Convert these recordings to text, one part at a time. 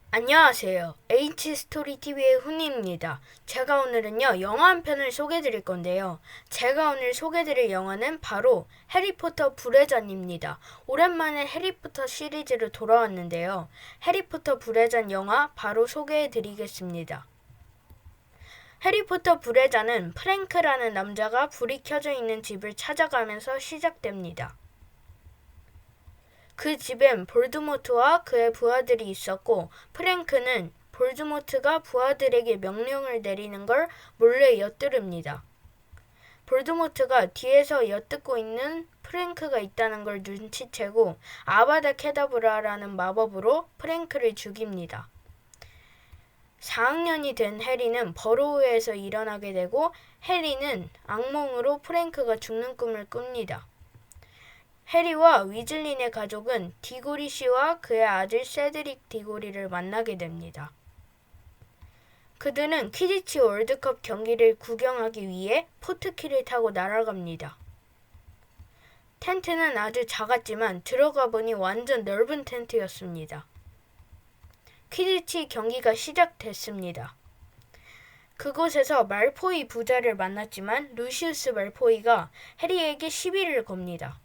안녕하세요. H스토리TV의 훈이입니다. 제가 오늘은요, 영화 한 편을 소개해드릴 건데요. 제가 오늘 소개해드릴 영화는 바로 해리포터 불의 잔입니다. 오랜만에 해리포터 시리즈로 돌아왔는데요. 해리포터 불의 잔 영화 바로 소개해드리겠습니다. 해리포터 불의 잔은 프랭크라는 남자가 불이 켜져 있는 집을 찾아가면서 시작됩니다. 그 집엔 볼드모트와 그의 부하들이 있었고 프랭크는 볼드모트가 부하들에게 명령을 내리는 걸 몰래 엿들읍니다. 볼드모트가 뒤에서 엿듣고 있는 프랭크가 있다는 걸 눈치채고 아바다 케다브라라는 마법으로 프랭크를 죽입니다. 4학년이 된 해리는 버로우에서 일어나게 되고 해리는 악몽으로 프랭크가 죽는 꿈을 꿉니다. 해리와 위즐리의 가족은 디고리 씨와 그의 아들 세드릭 디고리를 만나게 됩니다. 그들은 퀴디치 월드컵 경기를 구경하기 위해 포트키를 타고 날아갑니다. 텐트는 아주 작았지만 들어가 보니 완전 넓은 텐트였습니다. 퀴디치 경기가 시작됐습니다. 그곳에서 말포이 부자를 만났지만 루시우스 말포이가 해리에게 시비를 겁니다.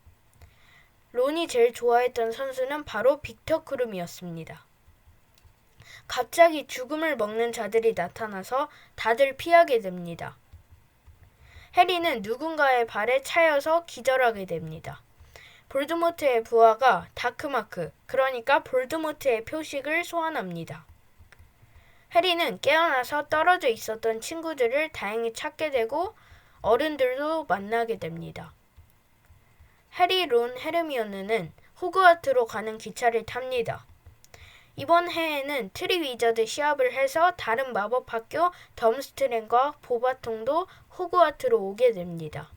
론이 제일 좋아했던 선수는 바로 빅터 크룸이었습니다. 갑자기 죽음을 먹는 자들이 나타나서 다들 피하게 됩니다. 해리는 누군가의 발에 차여서 기절하게 됩니다. 볼드모트의 부하가 다크마크, 그러니까 볼드모트의 표식을 소환합니다. 해리는 깨어나서 떨어져 있었던 친구들을 다행히 찾게 되고 어른들도 만나게 됩니다. 해리, 론, 헤르미온느는 호그와트로 가는 기차를 탑니다. 이번 해에는 트리 위저드 시합을 해서 다른 마법학교 덤스트랭과 보바통도 호그와트로 오게 됩니다.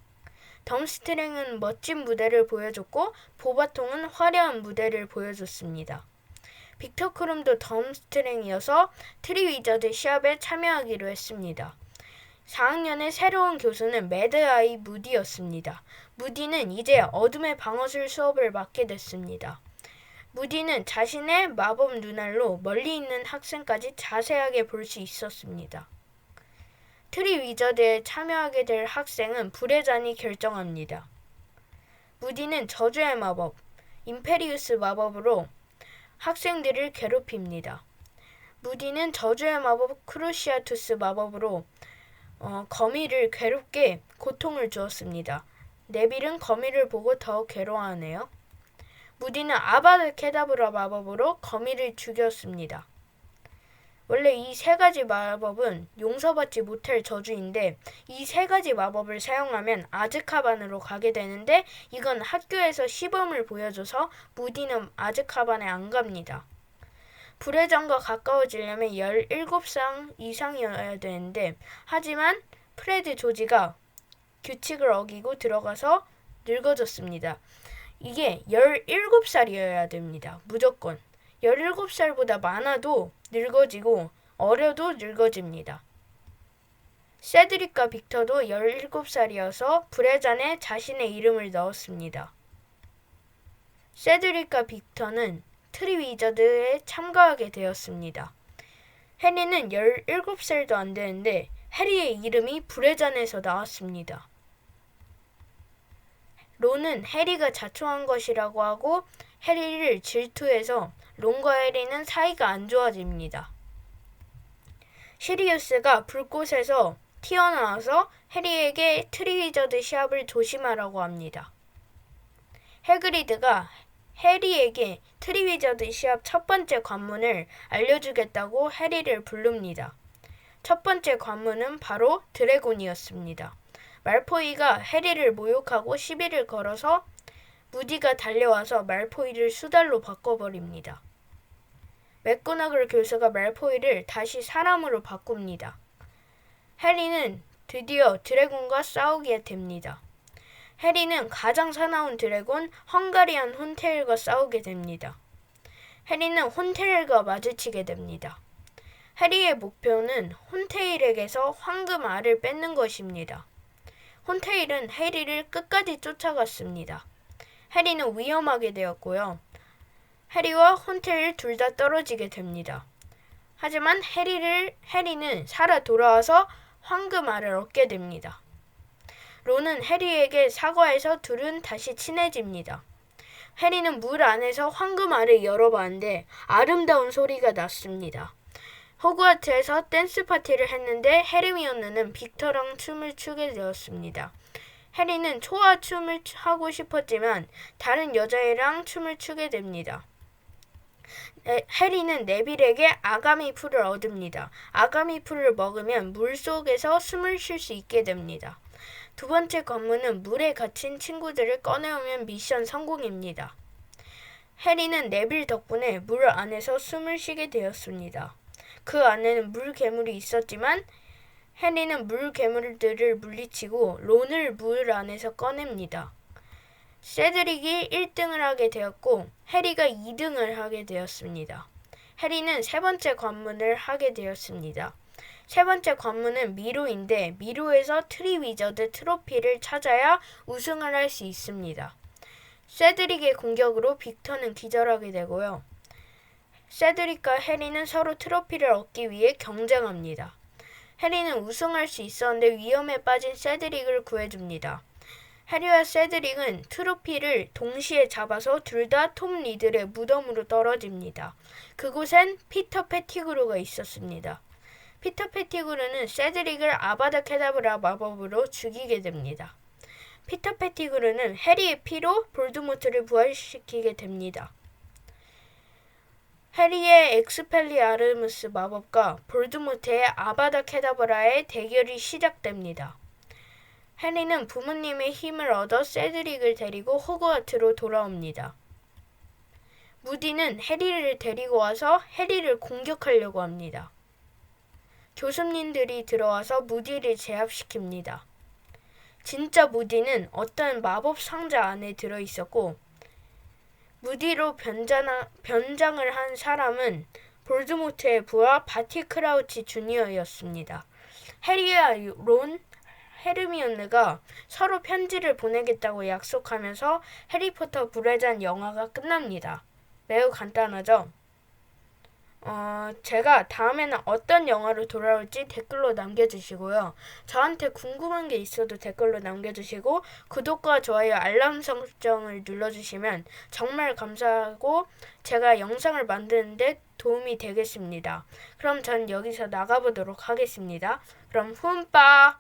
덤스트랭은 멋진 무대를 보여줬고 보바통은 화려한 무대를 보여줬습니다. 빅터 크룸도 덤스트랭이어서 트리 위저드 시합에 참여하기로 했습니다. 4학년의 새로운 교수는 매드아이 무디였습니다. 무디는 이제 어둠의 방어술 수업을 맡게 됐습니다. 무디는 자신의 마법 눈알로 멀리 있는 학생까지 자세하게 볼 수 있었습니다. 트리 위저드에 참여하게 될 학생은 불의 잔이 결정합니다. 무디는 저주의 마법, 임페리우스 마법으로 학생들을 괴롭힙니다. 무디는 저주의 마법 크루시아투스 마법으로 거미를 괴롭게 고통을 주었습니다. 네빌은 거미를 보고 더욱 괴로워하네요. 무디는 아바다 케다브라 마법으로 거미를 죽였습니다. 원래 이 세 가지 마법은 용서받지 못할 저주인데 이 세 가지 마법을 사용하면 아즈카반으로 가게 되는데 이건 학교에서 시범을 보여줘서 무디는 아즈카반에 안 갑니다. 불의 잔과 가까워지려면 17상 이상이어야 되는데 하지만 프레드 조지가 규칙을 어기고 들어가서 늙어졌습니다. 이게 17살이어야 됩니다. 무조건. 17살보다 많아도 늙어지고 어려도 늙어집니다. 세드릭과 빅터도 17살이어서 불의 잔에 자신의 이름을 넣었습니다. 세드릭과 빅터는 트리 위저드에 참가하게 되었습니다. 해리는 17살도 안 되는데 해리의 이름이 불의 잔에서 나왔습니다. 론은 해리가 자초한 것이라고 하고 해리를 질투해서 론과 해리는 사이가 안 좋아집니다. 시리우스가 불꽃에서 튀어나와서 해리에게 트리 위저드 시합을 조심하라고 합니다. 해그리드가 해리에게 트리 위저드 시합 첫 번째 관문을 알려주겠다고 해리를 부릅니다. 첫 번째 관문은 바로 드래곤이었습니다. 말포이가 해리를 모욕하고 시비를 걸어서 무디가 달려와서 말포이를 수달로 바꿔버립니다. 맥고나글 교수가 말포이를 다시 사람으로 바꿉니다. 해리는 드디어 드래곤과 싸우게 됩니다. 해리는 가장 사나운 드래곤 헝가리안 혼테일과 싸우게 됩니다. 해리는 혼테일과 마주치게 됩니다. 해리의 목표는 혼테일에게서 황금 알을 뺏는 것입니다. 혼테일은 해리를 끝까지 쫓아갔습니다. 해리는 위험하게 되었고요. 해리와 혼테일 둘 다 떨어지게 됩니다. 하지만 해리는 살아 돌아와서 황금알을 얻게 됩니다. 론은 해리에게 사과해서 둘은 다시 친해집니다. 해리는 물 안에서 황금알을 열어봤는데 아름다운 소리가 났습니다. 호그와트에서 댄스 파티를 했는데 헤르미온느는 빅터랑 춤을 추게 되었습니다. 해리는 초아 춤을 하고 싶었지만 다른 여자애랑 춤을 추게 됩니다. 해리는 네빌에게 아가미 풀을 얻습니다. 아가미 풀을 먹으면 물속에서 숨을 쉴 수 있게 됩니다. 두 번째 관문은 물에 갇힌 친구들을 꺼내오면 미션 성공입니다. 해리는 네빌 덕분에 물 안에서 숨을 쉬게 되었습니다. 그 안에는 물괴물이 있었지만 해리는 물괴물들을 물리치고 론을 물 안에서 꺼냅니다. 세드릭이 1등을 하게 되었고 해리가 2등을 하게 되었습니다. 해리는 세 번째 관문을 하게 되었습니다. 세 번째 관문은 미로인데 미로에서 트리위저드 트로피를 찾아야 우승을 할 수 있습니다. 세드릭의 공격으로 빅터는 기절하게 되고요. 세드릭과 해리는 서로 트로피를 얻기 위해 경쟁합니다. 해리는 우승할 수 있었는데 위험에 빠진 세드릭을 구해줍니다. 해리와 세드릭은 트로피를 동시에 잡아서 둘 다 톰 리들의 무덤으로 떨어집니다. 그곳엔 피터 페티그루가 있었습니다. 피터 페티그루는 세드릭을 아바다 케다브라 마법으로 죽이게 됩니다. 피터 페티그루는 해리의 피로 볼드모트를 부활시키게 됩니다. 해리의 엑스펠리아르무스 마법과 볼드모트의 아바다 케다브라의 대결이 시작됩니다. 해리는 부모님의 힘을 얻어 세드릭을 데리고 호그와트로 돌아옵니다. 무디는 해리를 데리고 와서 해리를 공격하려고 합니다. 교수님들이 들어와서 무디를 제압시킵니다. 진짜 무디는 어떤 마법 상자 안에 들어있었고 무디로 변장을 한 사람은 볼드모트의 부하 바티 크라우치 주니어였습니다. 해리와 론, 헤르미온느가 서로 편지를 보내겠다고 약속하면서 해리포터 불의 잔 영화가 끝납니다. 매우 간단하죠? 제가 다음에는 어떤 영화로 돌아올지 댓글로 남겨주시고요. 저한테 궁금한 게 있어도 댓글로 남겨주시고 구독과 좋아요, 알람 설정을 눌러주시면 정말 감사하고 제가 영상을 만드는데 도움이 되겠습니다. 그럼 전 여기서 나가보도록 하겠습니다. 그럼 훔빠!